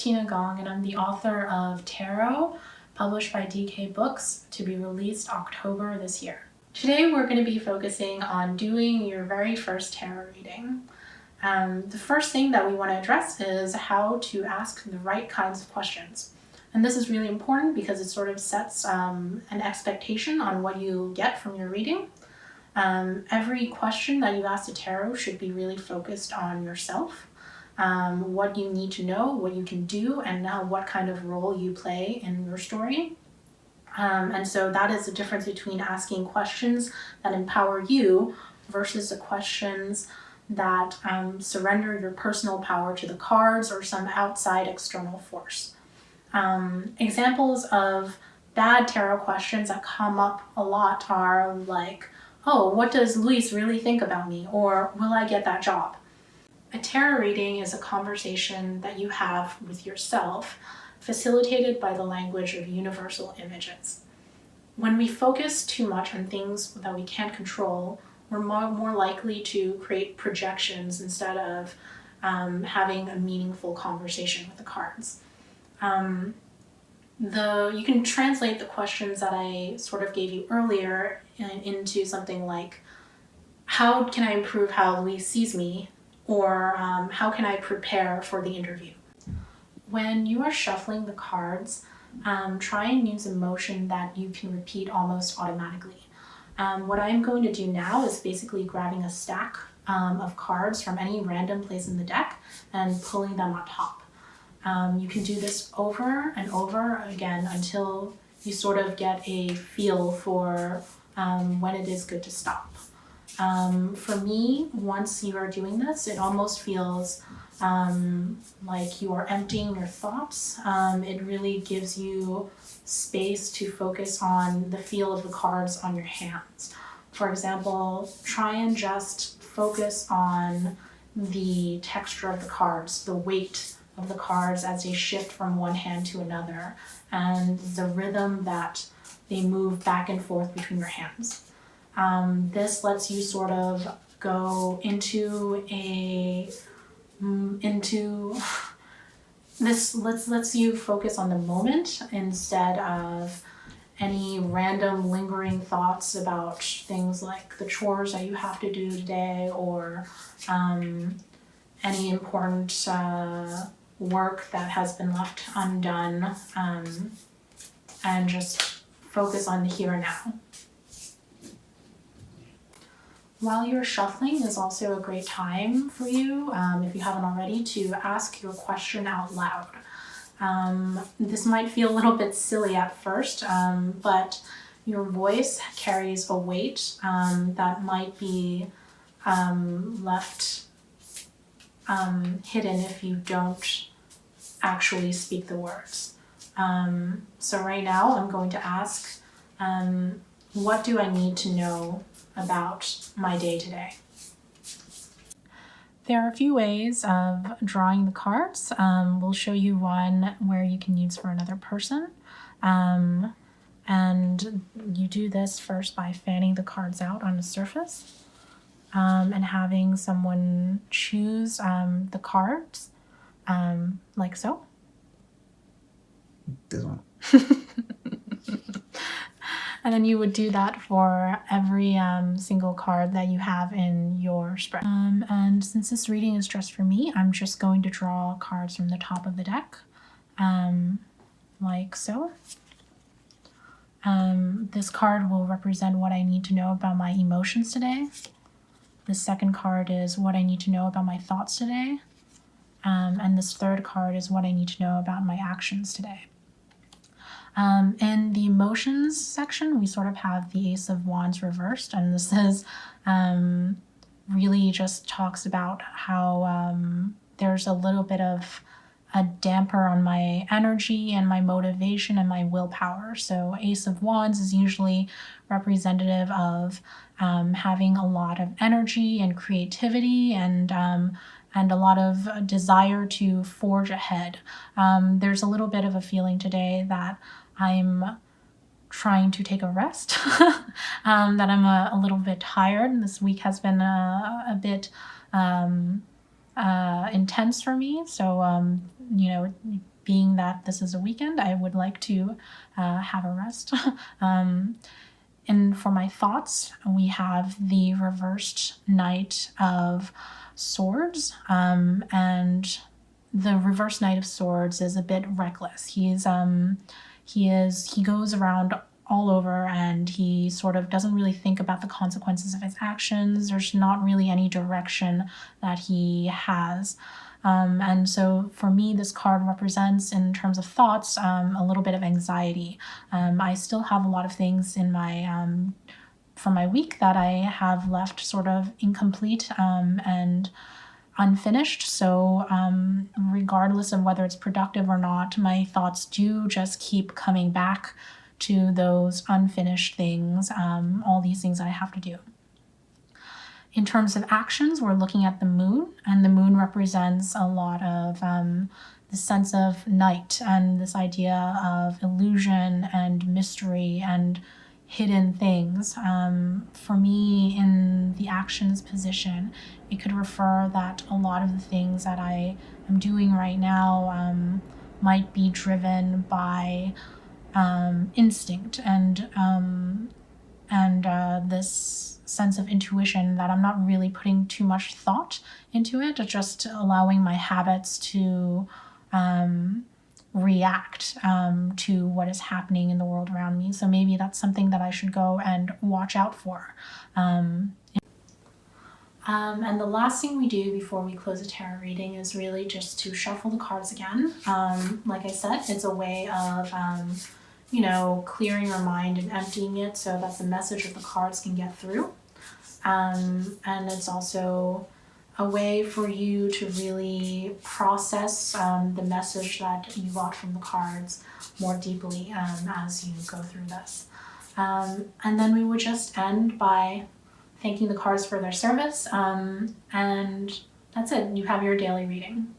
Tina Gong, and I'm the author of Tarot, published by DK Books, to be released October this year. Today we're going to be focusing on doing your very first tarot reading. The first thing that we want to address is how to ask the right kinds of questions. And this is really important because it sort of sets an expectation on what you get from your reading. Every question that you ask the tarot should be really focused on yourself, what you need to know, what you can do, and what kind of role you play in your story. And so that is the difference between asking questions that empower you versus the questions that surrender your personal power to the cards or some outside external force. Examples of bad tarot questions that come up a lot are like, oh, what does Luis really think about me? Or will I get that job? A tarot reading is a conversation that you have with yourself, facilitated by the language of universal images. When we focus too much on things that we can't control, we're more likely to create projections instead of having a meaningful conversation with the cards. You can translate the questions that I sort of gave you earlier into something like, how can I improve how Luis sees me? Or how can I prepare for the interview? When you are shuffling the cards, try and use a motion that you can repeat almost automatically. What I'm going to do now is basically grabbing a stack of cards from any random place in the deck and pulling them on top. You can do this over and over again until you sort of get a feel for when it is good to stop. For me, once you are doing this, it almost feels like you are emptying your thoughts. It really gives you space to focus on the feel of the cards on your hands. For example, try and just focus on the texture of the cards, the weight of the cards as they shift from one hand to another, and the rhythm that they move back and forth between your hands. This lets you sort of go lets you focus on the moment instead of any random lingering thoughts about things like the chores that you have to do today or any important work that has been left undone, and just focus on the here and now. While you're shuffling is also a great time for you, if you haven't already, to ask your question out loud. This might feel a little bit silly at first, but your voice carries a weight that might be left hidden if you don't actually speak the words. So right now I'm going to ask, what do I need to know about my day today? There are a few ways of drawing the cards. We'll show you one where you can use for another person. And you do this first by fanning the cards out on a surface and having someone choose the cards like so. This one. And then you would do that for every single card that you have in your spread. And since this reading is just for me, I'm just going to draw cards from the top of the deck, like so. This card will represent what I need to know about my emotions today. The second card is what I need to know about my thoughts today. And this third card is what I need to know about my actions today. In the emotions section, we sort of have the Ace of Wands reversed, and this is really just talks about how there's a little bit of a damper on my energy and my motivation and my willpower. So Ace of Wands is usually representative of having a lot of energy and creativity and a lot of desire to forge ahead. There's a little bit of a feeling today that I'm trying to take a rest, that I'm a little bit tired. This week has been a bit intense for me. So, being that this is a weekend, I would like to have a rest. And for my thoughts, we have the reversed Knight of Swords, and the reverse Knight of Swords is a bit reckless. He goes around all over, and he sort of doesn't really think about the consequences of his actions. There's not really any direction that he has. And so for me, this card represents, in terms of thoughts, a little bit of anxiety. I still have a lot of things in my from my week that I have left sort of incomplete and unfinished. So regardless of whether it's productive or not, my thoughts do just keep coming back to those unfinished things, all these things that I have to do. In terms of actions, we're looking at the moon, and the moon represents a lot of the sense of night and this idea of illusion and mystery and hidden things. For me, in the actions position, it could refer that a lot of the things that I am doing right now might be driven by instinct and this sense of intuition that I'm not really putting too much thought into it, just allowing my habits to react to what is happening in the world around me. So maybe that's something that I should go and watch out for. And the last thing we do before we close a tarot reading is really just to shuffle the cards again. Like I said, it's a way of clearing your mind and emptying it so that the message of the cards can get through. And it's also a way for you to really process the message that you got from the cards more deeply as you go through this. And then we would just end by thanking the cards for their service. And that's it. You have your daily reading.